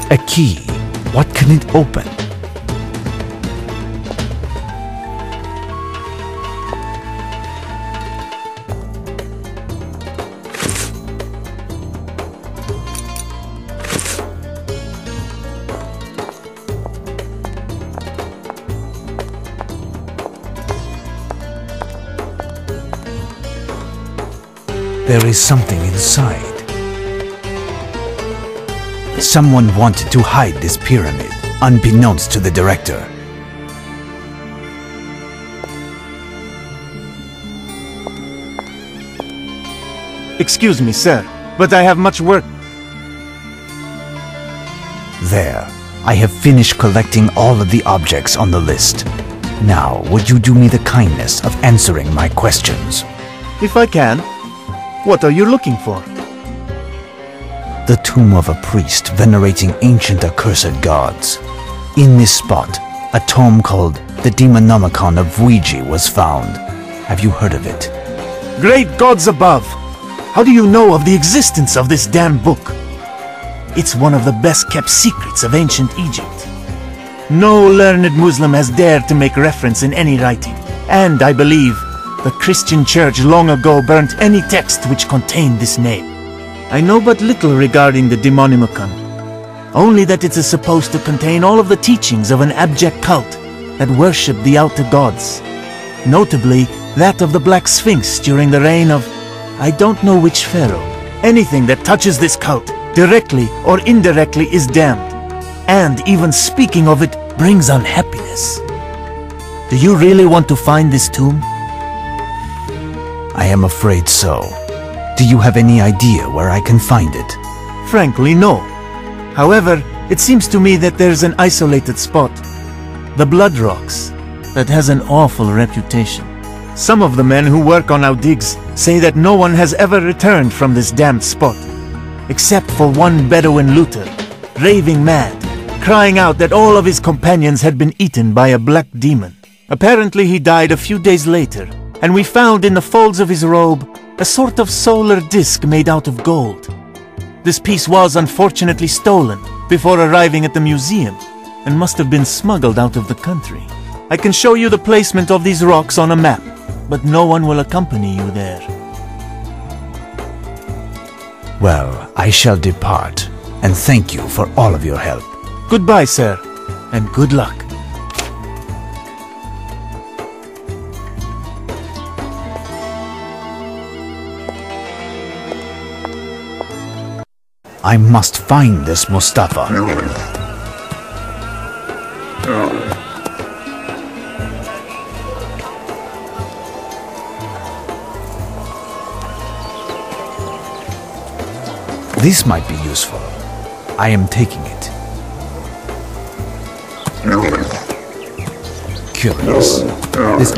A key. What can it open? There is something inside. Someone wanted to hide this pyramid, unbeknownst to the director. Excuse me, sir, but I have much work. There. I have finished collecting all of the objects on the list. Now, would you do me the kindness of answering my questions? If I can. What are you looking for? The tomb of a priest venerating ancient accursed gods. In this spot, a tome called the Demonomicon of Ouija was found. Have you heard of it? Great gods above! How do you know of the existence of this damn book? It's one of the best kept secrets of ancient Egypt. No learned Muslim has dared to make reference in any writing, and I believe the Christian Church long ago burnt any text which contained this name. I know but little regarding the Demonomicon, only that it is supposed to contain all of the teachings of an abject cult that worshipped the outer gods, notably that of the Black Sphinx during the reign of I don't know which pharaoh. Anything that touches this cult, directly or indirectly, is damned, and even speaking of it brings unhappiness. Do you really want to find this tomb? I am afraid so. Do you have any idea where I can find it? Frankly, no. However, it seems to me that there's an isolated spot, the Blood Rocks, that has an awful reputation. Some of the men who work on our digs say that no one has ever returned from this damned spot, except for one Bedouin looter, raving mad, crying out that all of his companions had been eaten by a black demon. Apparently he died a few days later, and we found in the folds of his robe a sort of solar disc made out of gold. This piece was unfortunately stolen before arriving at the museum, and must have been smuggled out of the country. I can show you the placement of these rocks on a map, but no one will accompany you there. Well, I shall depart, and thank you for all of your help. Goodbye, sir, and good luck. I must find this Mustafa. This might be useful. I am taking it. Curious. This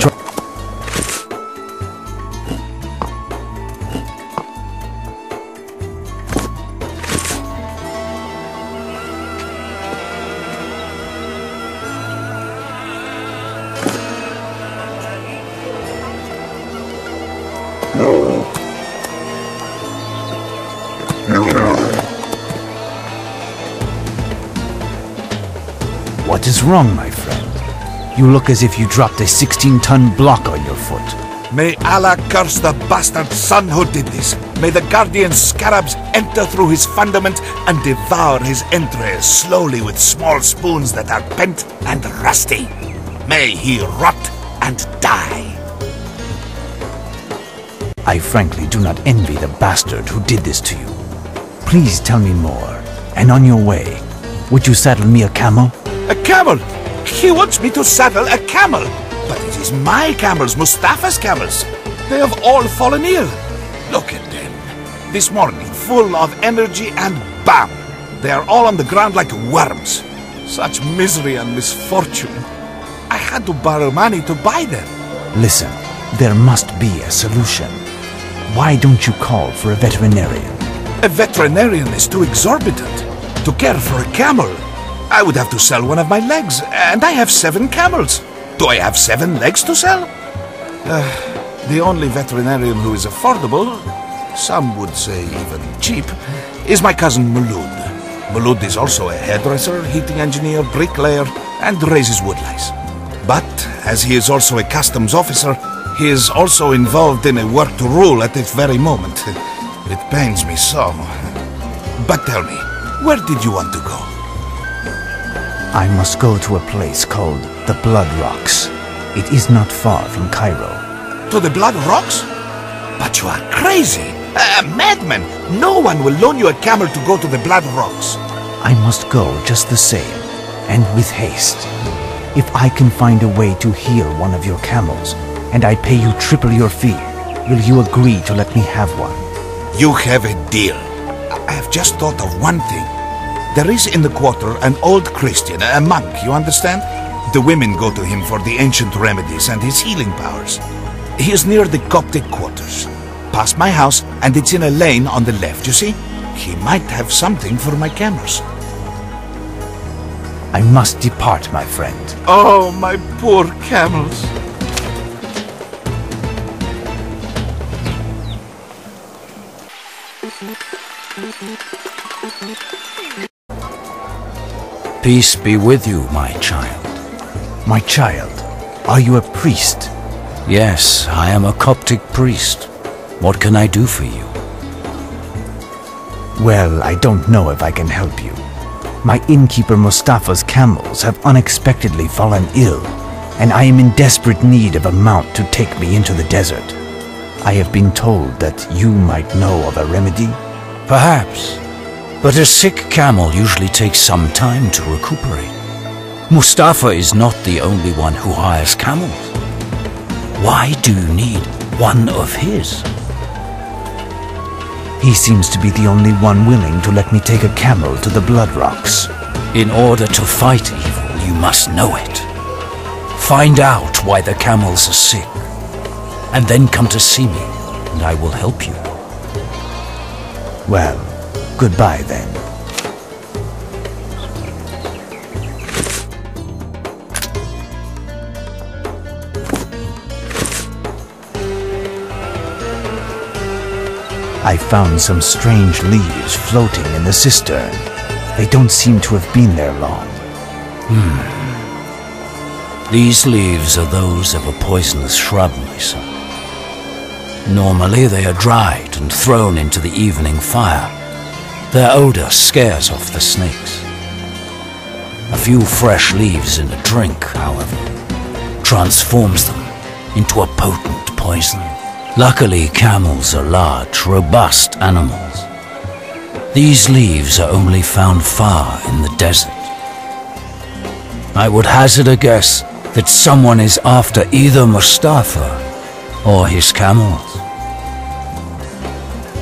What is wrong, my friend? You look as if you dropped a 16-ton block on your foot. May Allah curse the bastard son who did this. May the guardian scarabs enter through his fundament and devour his entrails slowly with small spoons that are bent and rusty. May he rot and die. I frankly do not envy the bastard who did this to you. Please tell me more, and on your way, would you saddle me a camel? A camel? He wants me to saddle a camel. But it is my camels, Mustafa's camels. They have all fallen ill. Look at them. This morning, full of energy, and bam! They are all on the ground like worms. Such misery and misfortune. I had to borrow money to buy them. Listen, there must be a solution. Why don't you call for a veterinarian? A veterinarian is too exorbitant. To care for a camel, I would have to sell one of my legs, and I have 7 camels. Do I have 7 legs to sell? The only veterinarian who is affordable, some would say even cheap, is my cousin Mulud. Mulud is also a hairdresser, heating engineer, bricklayer, and raises woodlice. But, as he is also a customs officer, he is also involved in a work to rule at this very moment. It pains me so. But tell me, where did you want to go? I must go to a place called the Blood Rocks. It is not far from Cairo. To the Blood Rocks? But you are crazy! A madman! No one will loan you a camel to go to the Blood Rocks. I must go just the same, and with haste. If I can find a way to heal one of your camels, and I pay you triple your fee, will you agree to let me have one? You have a deal. I have just thought of one thing. There is in the quarter an old Christian, a monk, you understand? The women go to him for the ancient remedies and his healing powers. He is near the Coptic quarters. Past my house, and it's in a lane on the left, you see? He might have something for my camels. I must depart, my friend. Oh, my poor camels. Peace be with you, my child. My child, are you a priest? Yes, I am a Coptic priest. What can I do for you? Well, I don't know if I can help you. My innkeeper Mustafa's camels have unexpectedly fallen ill, and I am in desperate need of a mount to take me into the desert. I have been told that you might know of a remedy. Perhaps, but a sick camel usually takes some time to recuperate. Mustafa is not the only one who hires camels. Why do you need one of his? He seems to be the only one willing to let me take a camel to the Blood Rocks. In order to fight evil, you must know it. Find out why the camels are sick, and then come to see me, and I will help you. Well, goodbye then. I found some strange leaves floating in the cistern. They don't seem to have been there long. These leaves are those of a poisonous shrub, my son. Normally they are dried and thrown into the evening fire. Their odor scares off the snakes. A few fresh leaves in a drink, however, transforms them into a potent poison. Luckily, camels are large, robust animals. These leaves are only found far in the desert. I would hazard a guess that someone is after either Mustafa or his camels.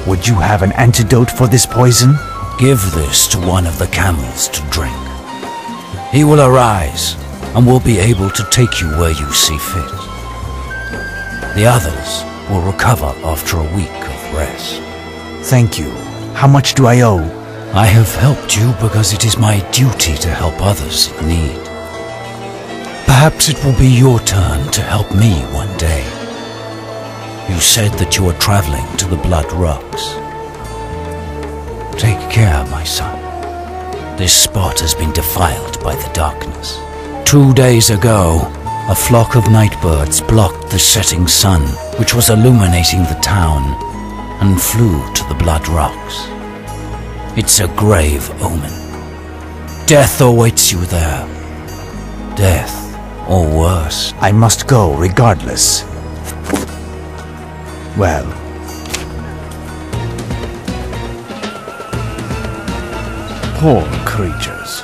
Would you have an antidote for this poison? Give this to one of the camels to drink. He will arise and will be able to take you where you see fit. The others will recover after a week of rest. Thank you. How much do I owe? I have helped you because it is my duty to help others in need. Perhaps it will be your turn to help me one day. You said that you are traveling to the Blood Rocks. Take care, my son. This spot has been defiled by the darkness. 2 days ago, a flock of nightbirds blocked the setting sun, which was illuminating the town, and flew to the Blood Rocks. It's a grave omen. Death awaits you there. Death, or worse. I must go regardless. Well, poor creatures.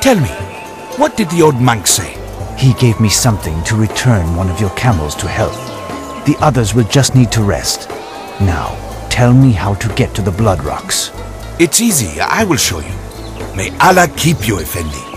Tell me, what did the old monk say? He gave me something to return one of your camels to health. The others will just need to rest. Now, tell me how to get to the Blood Rocks. It's easy, I will show you. May Allah keep you, Effendi.